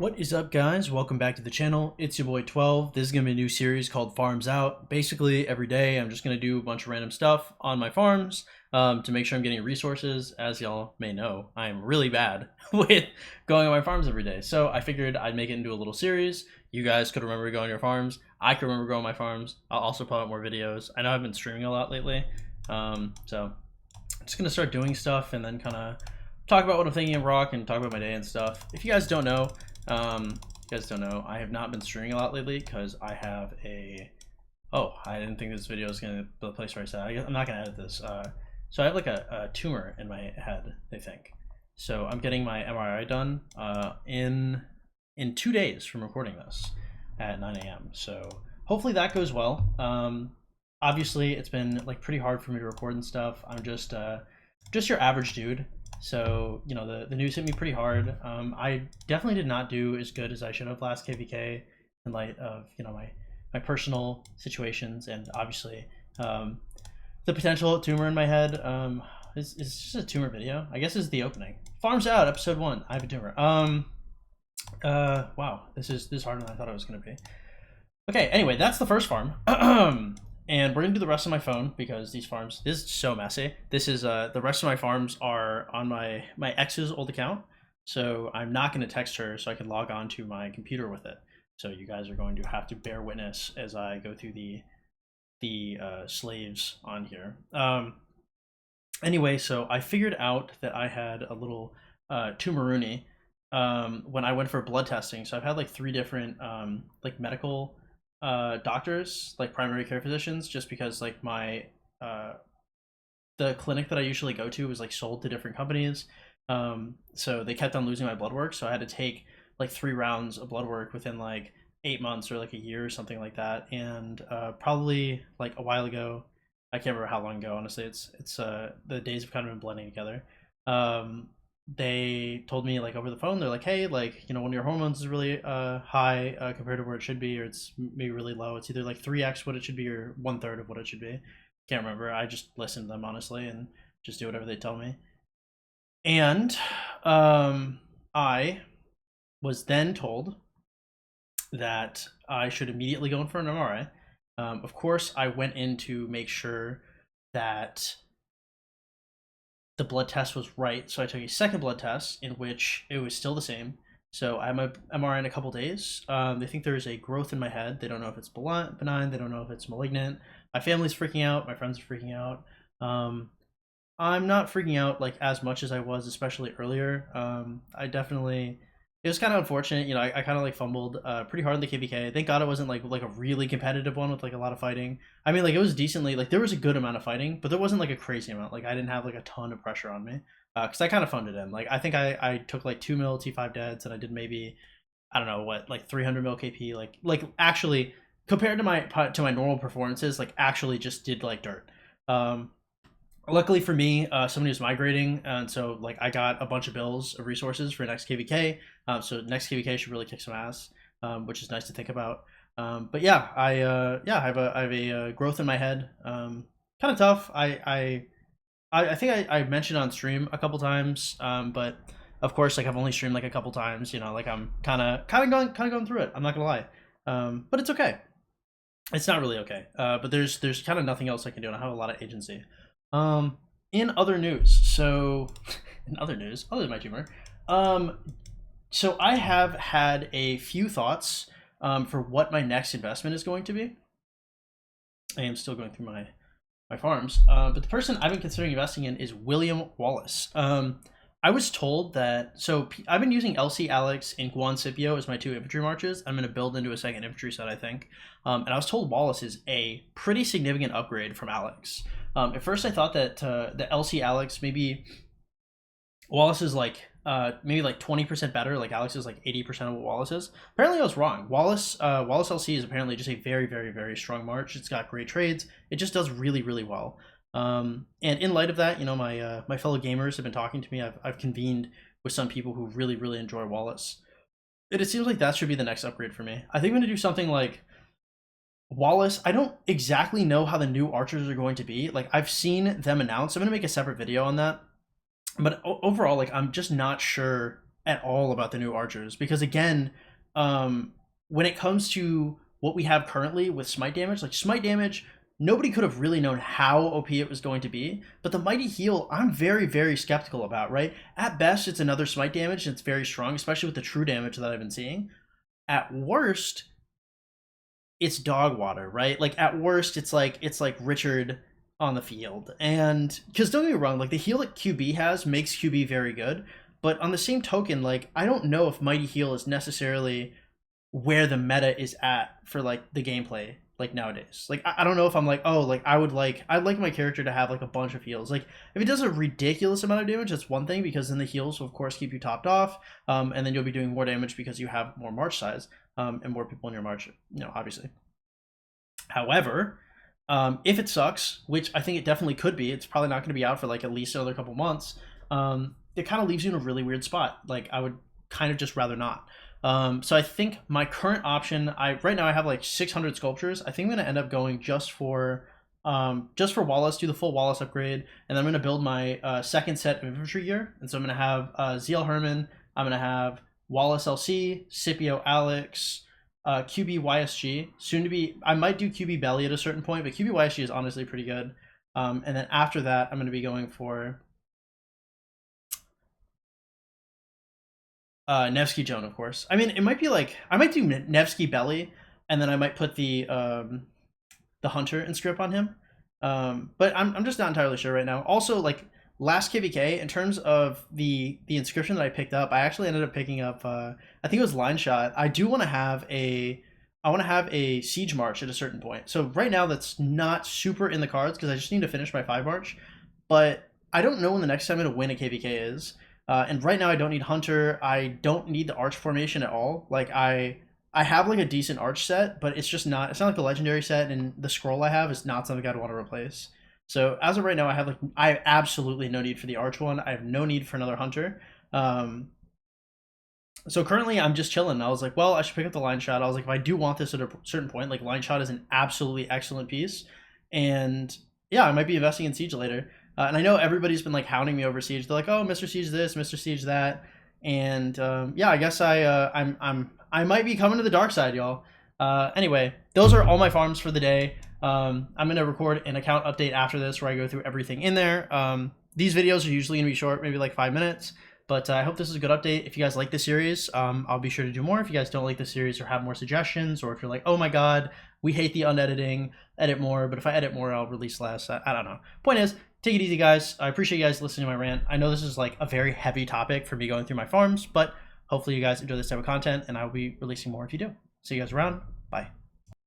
What is up, guys? Welcome back to the channel. It's your boy 12. This is going to be a new series called Farms Out. Basically, every day I'm just going to do a bunch of random stuff on my farms to make sure I'm getting resources. As y'all may know, I'm really bad with going on my farms every day. So I figured I'd make it into a little series. You guys could remember going on your farms. I could remember going on my farms. I'll also put out more videos. I know I've been streaming a lot lately. So I'm just going to start doing stuff and then kind of talk about what I'm thinking of rock and talk about my day and stuff. If you guys don't know, I have not been streaming a lot lately because I have I didn't think this video was going to be the place where I said, I'm not going to edit this. So I have like a tumor in my head, they think. So I'm getting my MRI done in 2 days from recording this at 9 a.m. So hopefully that goes well. Obviously it's been like pretty hard for me to record and stuff. I'm just your average dude. So, you know, the news hit me pretty hard. I definitely did not do as good as I should have last KvK in light of, you know, my personal situations and obviously the potential tumor in my head. It's just a tumor video. I guess is the opening. Farms Out, episode 1. I have a tumor. Wow, this is harder than I thought it was going to be. Okay, anyway, that's the first farm. And we're gonna do the rest of my phone because these farms, this is so messy. This is the rest of my farms are on my ex's old account, so I'm not gonna text her so I can log on to my computer with it. So you guys are going to have to bear witness as I go through the slaves on here. Anyway, so I figured out that I had a little tumoroonie when I went for blood testing. So I've had like 3 different like medical doctors, like primary care physicians, just because like my the clinic that I usually go to was like sold to different companies, so they kept on losing my blood work, so I had to take like 3 rounds of blood work within like 8 months or like a year or something like that. And probably like a while ago, I can't remember how long ago, honestly, it's the days have kind of been blending together. They told me like over the phone, they're like, hey, like, you know, one of your hormones is really high compared to where it should be, or it's maybe really low. It's either like 3x what it should be or 1/3 of what it should be. Can't remember. I just listen to them honestly and just do whatever they tell me. And I was then told that I should immediately go in for an MRI. Of course, I went in to make sure that the blood test was right, so I took a second blood test in which it was still the same. So I have my MRI in a couple days. They think there's a growth in my head. They don't know if it's benign. They don't know if it's malignant. My family's freaking out. My friends are freaking out. I'm not freaking out like as much as I was, especially earlier. It was kind of unfortunate. You know, I kind of like fumbled pretty hard in the KvK. Thank God it wasn't like a really competitive one with like a lot of fighting. I mean, like it was decently, like there was a good amount of fighting, but there wasn't like a crazy amount. Like I didn't have like a ton of pressure on me because I kind of phoned it in. Like I think I took like 2 mil T5 deads and I did maybe, I don't know what, like 300 mil KP. Like actually compared to my normal performances, like actually just did like dirt. Luckily for me, somebody was migrating, and so like I got a bunch of bills of resources for next KvK. So next KvK should really kick some ass, which is nice to think about. But yeah, I have a growth in my head. Kind of tough. I think I mentioned on stream a couple times, but of course, like I've only streamed like a couple times. You know, like I'm kind of going through it. I'm not gonna lie, but it's okay. It's not really okay. But there's kind of nothing else I can do, and I have a lot of agency. In other news, so in other news, other than my tumor, so I have had a few thoughts for what my next investment is going to be. I am still going through my farms, but the person I've been considering investing in is William Wallace. I was told that, so I've been using LC Alex and Guan Scipio as my 2 infantry marches. I'm going to build into a second infantry set, I think. And I was told Wallace is a pretty significant upgrade from Alex. At first I thought that the LC Alex, maybe Wallace is like maybe like 20% better, like Alex is like 80% of what Wallace is. Apparently I was wrong. Wallace LC is apparently just a very, very, very strong march. It's got great trades. It just does really, really well. And in light of that, you know, my fellow gamers have been talking to me. I've convened with some people who really, really enjoy Wallace. It seems like that should be the next upgrade for me. I think I'm going to do something like Wallace. I don't exactly know how the new archers are going to be. Like I've seen them announced. I'm going to make a separate video on that. But overall, like I'm just not sure at all about the new archers because again, when it comes to what we have currently with smite damage, like smite damage, nobody could have really known how OP it was going to be. But the mighty heal, I'm very, very skeptical about. Right, at best, it's another smite damage, and it's very strong, especially with the true damage that I've been seeing. At worst, it's dog water, right? Like at worst, it's like Richard on the field. And because don't get me wrong, like the heal that QB has makes QB very good, but on the same token, like I don't know if mighty heal is necessarily where the meta is at for like the gameplay like nowadays. Like I don't know if I'm like, oh, like I'd like my character to have like a bunch of heals. Like if it does a ridiculous amount of damage, that's one thing because then the heals will of course keep you topped off, and then you'll be doing more damage because you have more march size, and more people in your march, obviously. However, if it sucks, which I think it definitely could be, it's probably not going to be out for like at least another couple months. It kind of leaves you in a really weird spot. Like I would kind of just rather not. So I think my current option, right now I have like 600 sculptures. I think I'm gonna end up going just for Wallace, do the full Wallace upgrade, and then I'm gonna build my second set of infantry gear. And so I'm gonna have ZL Herman, I'm gonna have Wallace LC, Scipio Alex, QB YSG. Soon to be, I might do QB Belly at a certain point, but QB YSG is honestly pretty good. And then after that, I'm gonna be going for Nevsky Joan, of course. I mean, it might be like I might do Nevsky Belly, and then I might put the Hunter and script on him. But I'm just not entirely sure right now. Also, like last KvK, in terms of the inscription that I picked up, I actually ended up picking up I think it was Line Shot. I do want to have a siege march at a certain point. So right now that's not super in the cards because I just need to finish my 5 march. But I don't know when the next time I'm gonna win a KvK is. And right now I don't need Hunter. I don't need the arch formation at all. Like I have like a decent arch set, but it's not like the legendary set, and the scroll I have is not something I'd want to replace. So as of right now, I have absolutely no need for the arch one. I have no need for another Hunter. So currently I'm just chilling. I was like, well, I should pick up the Line Shot. I was like, if I do want this at a certain point, like Line Shot is an absolutely excellent piece. And yeah, I might be investing in Siege later. And I know everybody's been like hounding me over Siege. They're like, "Oh, Mr. Siege this, Mr. Siege that," and yeah, I guess I might be coming to the dark side, y'all. Anyway, those are all my farms for the day. I'm gonna record an account update after this where I go through everything in there. These videos are usually gonna be short, maybe like 5 minutes. But I hope this is a good update. If you guys like this series, I'll be sure to do more. If you guys don't like this series or have more suggestions, or if you're like, oh my god, we hate the unediting, edit more. But if I edit more, I'll release less. I don't know. Point is, take it easy, guys. I appreciate you guys listening to my rant. I know this is like a very heavy topic for me going through my farms, but hopefully you guys enjoy this type of content, and I will be releasing more if you do. See you guys around. Bye.